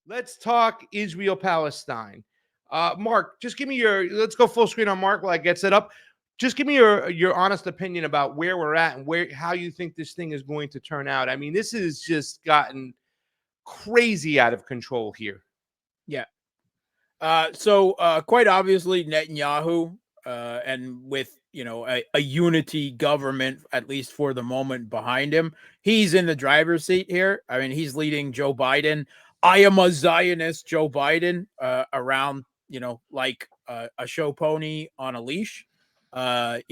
Let's talk Israel-Palestine. Mark, just give me let's go full screen on Mark while I get set up. Just give me your honest opinion about where we're at and how you think this thing is going to turn out. I mean, this has just gotten crazy out of control here. Yeah. So quite obviously Netanyahu, and with a unity government, at least for the moment, behind him, he's in the driver's seat here. I mean, he's leading Joe Biden. I am a Zionist, Joe Biden, around like a show pony on a leash. The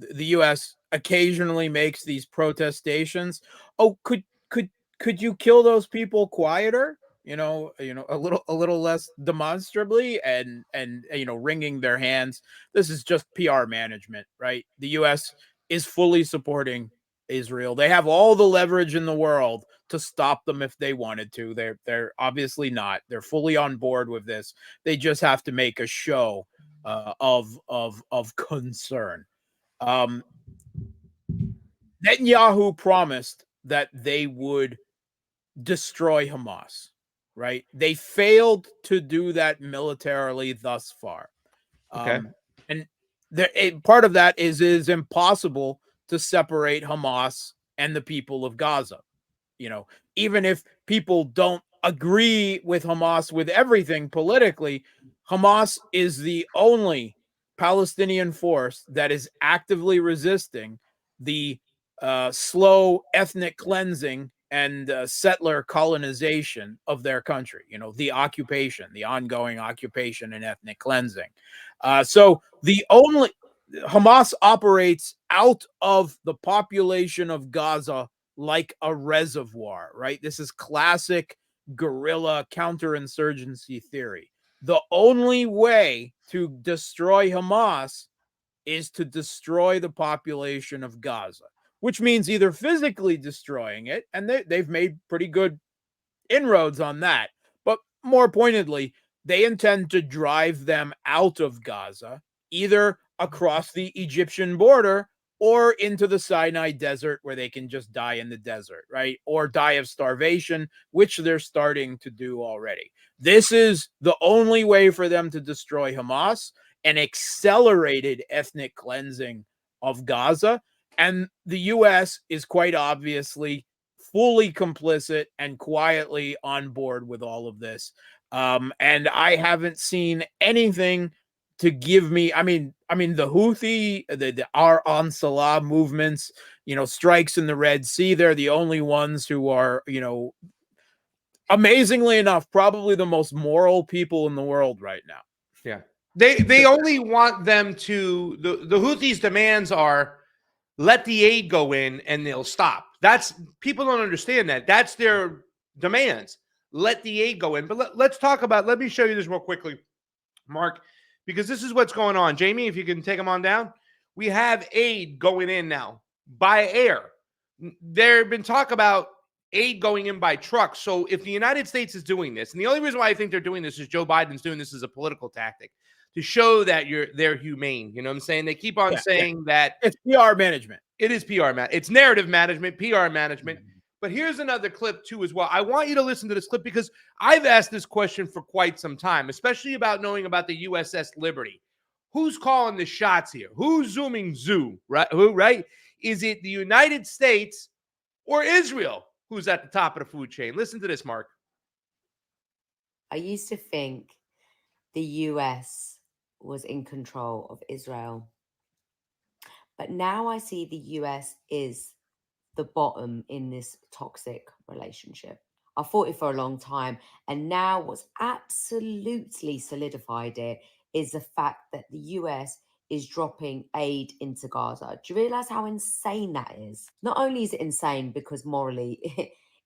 U.S. occasionally makes these protestations. Oh, could you kill those people quieter? A little less demonstrably, and wringing their hands. This is just PR management, right? The US is fully supporting Israel. They have all the leverage in the world to stop them if they wanted to. They're obviously not. They're fully on board with this. They just have to make a show of concern. Netanyahu promised that they would destroy Hamas, right? They failed to do that militarily thus far. Okay. And part of that is it is impossible to separate Hamas and the people of Gaza. Even if people don't agree with Hamas with everything politically, Hamas is the only Palestinian force that is actively resisting the slow ethnic cleansing and settler colonization of their country, the occupation, the ongoing occupation and ethnic cleansing. So Hamas operates out of the population of Gaza like a reservoir, right? This is classic guerrilla counterinsurgency theory. The only way to destroy Hamas is to destroy the population of Gaza, which means either physically destroying it, and they've made pretty good inroads on that, but more pointedly, they intend to drive them out of Gaza, either across the Egyptian border or into the Sinai desert, where they can just die in the desert, right? Or die of starvation, which they're starting to do already. This is the only way for them to destroy Hamas, an accelerated ethnic cleansing of Gaza. And the U.S. is quite obviously fully complicit and quietly on board with all of this. And I haven't seen anything to give me. I mean, the Houthi, the onslaught movements, strikes in the Red Sea. They're the only ones who are, amazingly enough, probably the most moral people in the world right now. Yeah. They only want them to the Houthis' demands are let the aid go in and they'll stop. That's people don't understand that. That's their demands. Let the aid go in. But let's talk about, let me show you this real quickly, Mark, because this is what's going on. Jamie, if you can take them on down. We have aid going in now by air. There have been talk about aid going in by truck. So if the United States is doing this, and the only reason why I think they're doing this is Joe Biden's doing this as a political tactic to show that they're humane. You know what I'm saying? They keep on saying that it's PR management. It is PR management. It's narrative management, PR management. But here's another clip too as well. I want you to listen to this clip because I've asked this question for quite some time, especially about knowing about the USS Liberty. Who's calling the shots here? Who's zooming zoo? Right? Who? Right? Is it the United States or Israel who's at the top of the food chain? Listen to this, Mark. I used to think the US was in control of Israel. But now I see the US is the bottom in this toxic relationship. I fought it for a long time. And now what's absolutely solidified it is the fact that the US is dropping aid into Gaza. Do you realize how insane that is? Not only is it insane because morally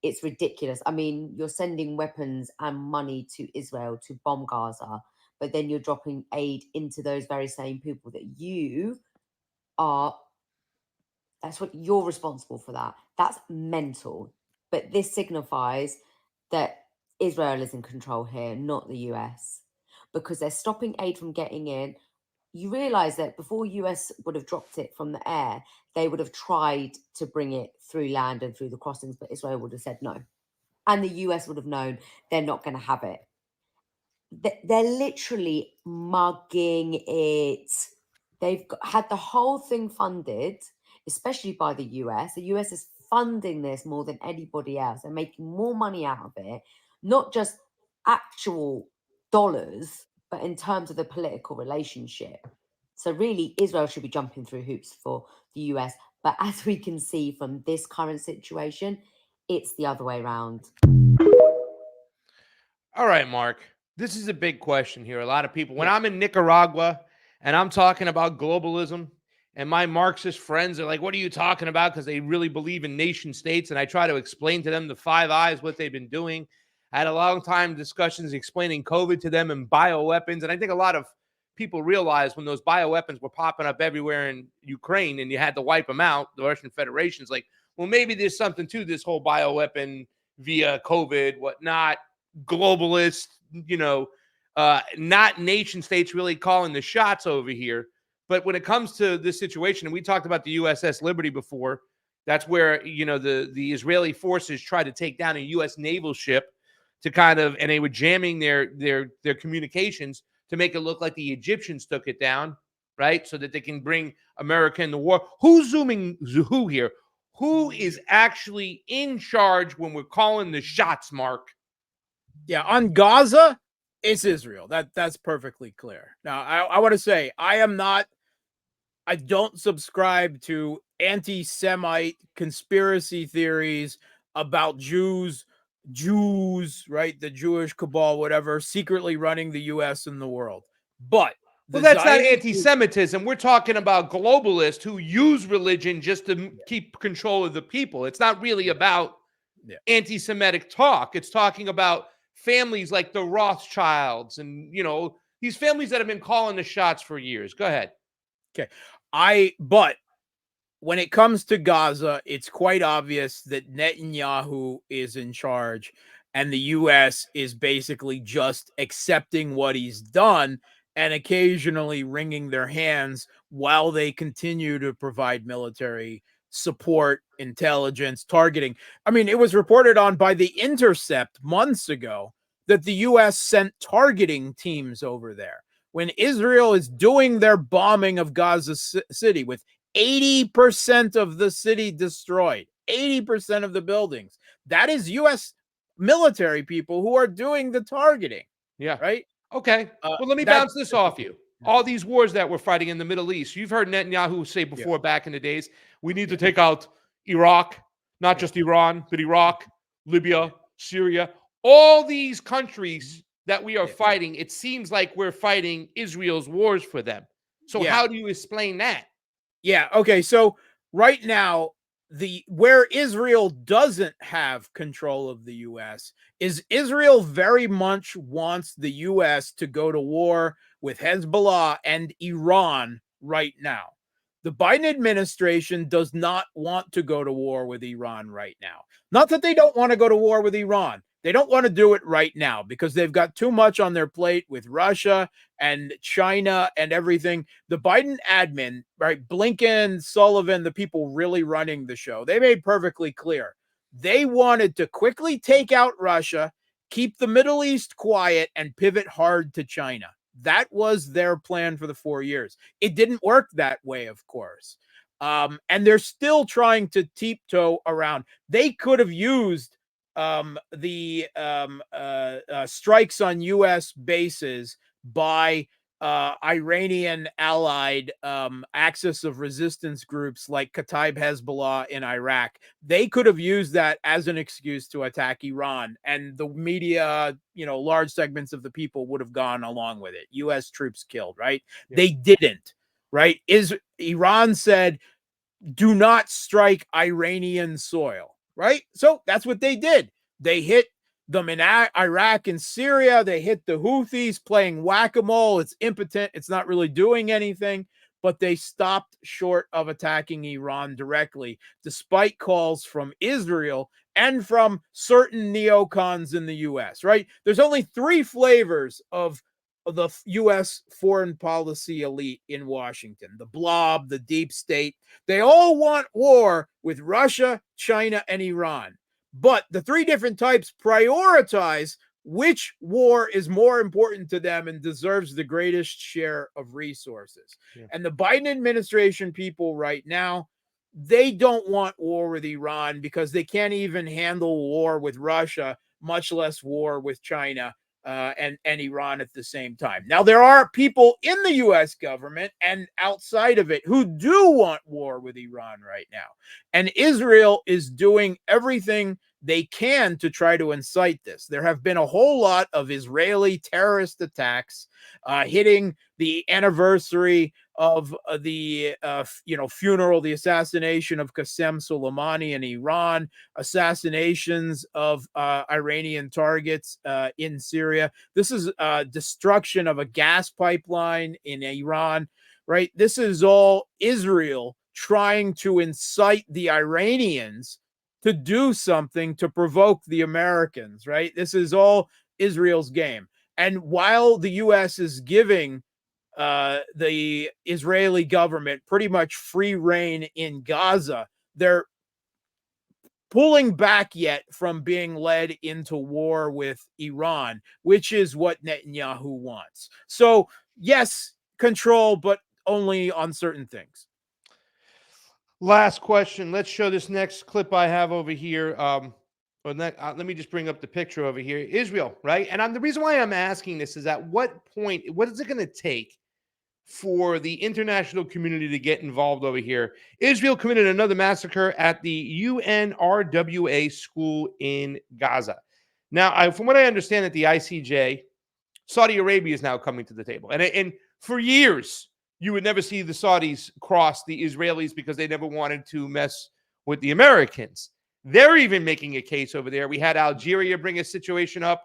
it's ridiculous. I mean, you're sending weapons and money to Israel to bomb Gaza, but then you're dropping aid into those very same people that that's what you're responsible for. That's mental. But this signifies that Israel is in control here, not the US, because they're stopping aid from getting in. You realize that before US would have dropped it from the air, they would have tried to bring it through land and through the crossings, but Israel would have said no. and the US would have known they're not going to have it. They're literally mugging it. They've had the whole thing funded, especially by the US. The US is funding this more than anybody else. They're making more money out of it, not just actual dollars, but in terms of the political relationship. So really, Israel should be jumping through hoops for the US. But as we can see from this current situation, it's the other way around. All right, Mark. This is a big question here. A lot of people, when I'm in Nicaragua and I'm talking about globalism, and my Marxist friends are like, what are you talking about? Because they really believe in nation states. And I try to explain to them the Five Eyes, what they've been doing. I had a long time discussions explaining COVID to them and bioweapons. And I think a lot of people realized when those bioweapons were popping up everywhere in Ukraine and you had to wipe them out, the Russian Federation's like, well, maybe there's something to this whole bioweapon via COVID, whatnot, globalist, not nation states really calling the shots over here. But when it comes to this situation, and we talked about the USS Liberty before, that's where, the Israeli forces tried to take down a U.S. naval ship to and they were jamming their communications to make it look like the Egyptians took it down, right? So that they can bring America in the war. Who's zooming who here? Who is actually in charge when we're calling the shots, Mark? Yeah, on Gaza, it's Israel. That's perfectly clear. Now, I want to say I don't subscribe to anti-Semite conspiracy theories about Jews, right? The Jewish cabal, whatever, secretly running the U.S. and the world. But that's not anti-Semitism. We're talking about globalists who use religion just to keep control of the people. It's not really about anti-Semitic talk. It's talking about families like the Rothschilds and, these families that have been calling the shots for years. Go ahead. Okay. But when it comes to Gaza, it's quite obvious that Netanyahu is in charge and the U.S. is basically just accepting what he's done and occasionally wringing their hands while they continue to provide military support, intelligence, targeting. I mean, it was reported on by The Intercept months ago that the U.S. sent targeting teams over there when Israel is doing their bombing of Gaza City with 80% of the city destroyed, 80% of the buildings. That is U.S. military people who are doing the targeting. Yeah. Right? Okay. Well, let me bounce this off you. All these wars that we're fighting in the Middle East, you've heard Netanyahu say before back in the days, we need to take out Iraq, not just Iran, but Iraq, Libya, Syria, all these countries that we are fighting. It seems like we're fighting Israel's wars for them. So how do you explain that? Yeah. Okay. So right now, where Israel doesn't have control of the U.S. is Israel very much wants the U.S. to go to war with Hezbollah and Iran right now. The Biden administration does not want to go to war with Iran right now. Not that they don't want to go to war with Iran. They don't want to do it right now because they've got too much on their plate with Russia and China and everything. The Biden admin, right, Blinken, Sullivan, the people really running the show, they made perfectly clear. They wanted to quickly take out Russia, keep the Middle East quiet, and pivot hard to China. That was their plan for the 4 years. It didn't work that way, of course. And they're still trying to tiptoe around. They could have used the strikes on U.S. bases by Iranian allied axis of resistance groups like Kataib Hezbollah in Iraq. They could have used that as an excuse to attack Iran, and the media, large segments of the people would have gone along with it. U.S. troops killed, right? Yeah. They didn't, right? Iran said, do not strike Iranian soil, right? So that's what they did. They hit them in Iraq and Syria. They hit the Houthis playing whack-a-mole. It's impotent. It's not really doing anything, but they stopped short of attacking Iran directly, despite calls from Israel and from certain neocons in the U.S., right? There's only 3 flavors of the U.S. foreign policy elite in Washington, the blob, the deep state. They all want war with Russia, China, and Iran. But the three different types prioritize which war is more important to them and deserves the greatest share of resources. Yeah. And the Biden administration people right now, they don't want war with Iran because they can't even handle war with Russia, much less war with China and Iran at the same time. Now, there are people in the U.S. government and outside of it who do want war with Iran right now. And Israel is doing everything they can to try to incite this. There have been a whole lot of Israeli terrorist attacks hitting the anniversary of the funeral, the assassination of Qasem Soleimani in Iran, assassinations of Iranian targets in Syria. This is destruction of a gas pipeline in Iran, right? This is all Israel trying to incite the Iranians to do something to provoke the Americans, right? This is all Israel's game. And while the U.S. is giving the Israeli government pretty much free reign in Gaza, they're pulling back yet from being led into war with Iran, which is what Netanyahu wants. So, yes, control, but only on certain things. Last question. Let's show this next clip I have over here. Let me just bring up the picture over here. Israel, right? And the reason why I'm asking this is at what point, what is it going to take for the international community to get involved over here? Israel committed another massacre at the UNRWA school in Gaza. Now, from what I understand at the ICJ, Saudi Arabia is now coming to the table. And for years, you would never see the Saudis cross the Israelis because they never wanted to mess with the Americans. They're even making a case over there. We had Algeria bring a situation up.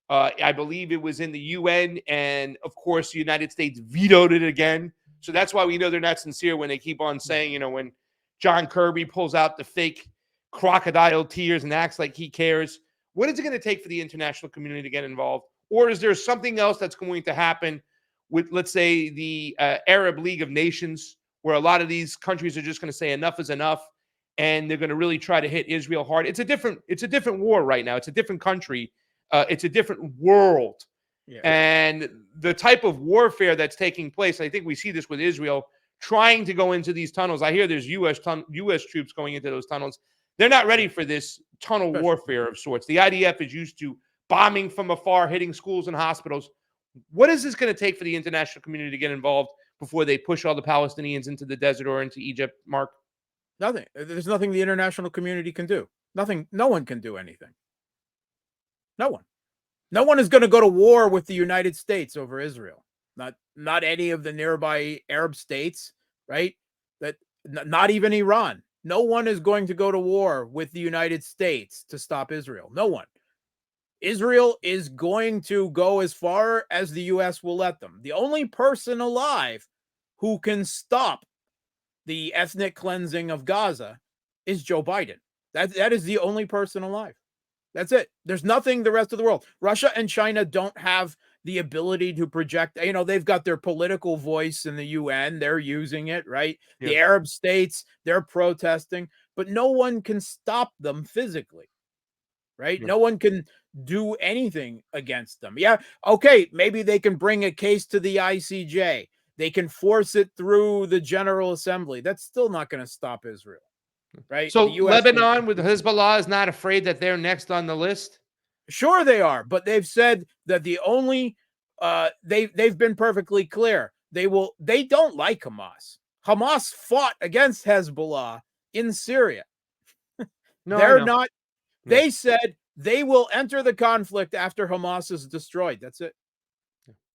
I believe it was in the UN, and of course, the United States vetoed it again. So that's why we know they're not sincere when they keep on saying, when John Kirby pulls out the fake crocodile tears and acts like he cares. What is it going to take for the international community to get involved? Or is there something else that's going to happen with, let's say, the Arab League of Nations, where a lot of these countries are just going to say enough is enough, and they're going to really try to hit Israel hard? It's a different war right now. It's a different country. It's a different world. Yeah. And the type of warfare that's taking place, I think we see this with Israel trying to go into these tunnels. I hear there's U.S. troops going into those tunnels. They're not ready for this tunnel warfare of sorts. The IDF is used to bombing from afar, hitting schools and hospitals. What is this going to take for the international community to get involved before they push all the Palestinians into the desert or into Egypt, Mark? Nothing. There's nothing the international community can do. Nothing. No one can do anything. No one. No one is going to go to war with the United States over Israel. Not any of the nearby Arab states, right? Not even Iran. No one is going to go to war with the United States to stop Israel. No one. Israel is going to go as far as the U.S. will let them. The only person alive who can stop the ethnic cleansing of Gaza is Joe Biden. That is the only person alive. That's it. There's nothing the rest of the world. Russia and China don't have the ability to project. They've got their political voice in the UN. They're using it, right? Yeah. The Arab states, they're protesting, but no one can stop them physically, right? Yeah. No one can do anything against them. Yeah, okay, maybe they can bring a case to the ICJ. They can force it through the General Assembly. That's still not going to stop Israel. Right. So Lebanon with Hezbollah is not afraid that they're next on the list? Sure they are, but they've said that the only they've been perfectly clear. They don't like Hamas. Hamas fought against Hezbollah in Syria. No, they're not. They said they will enter the conflict after Hamas is destroyed. That's it.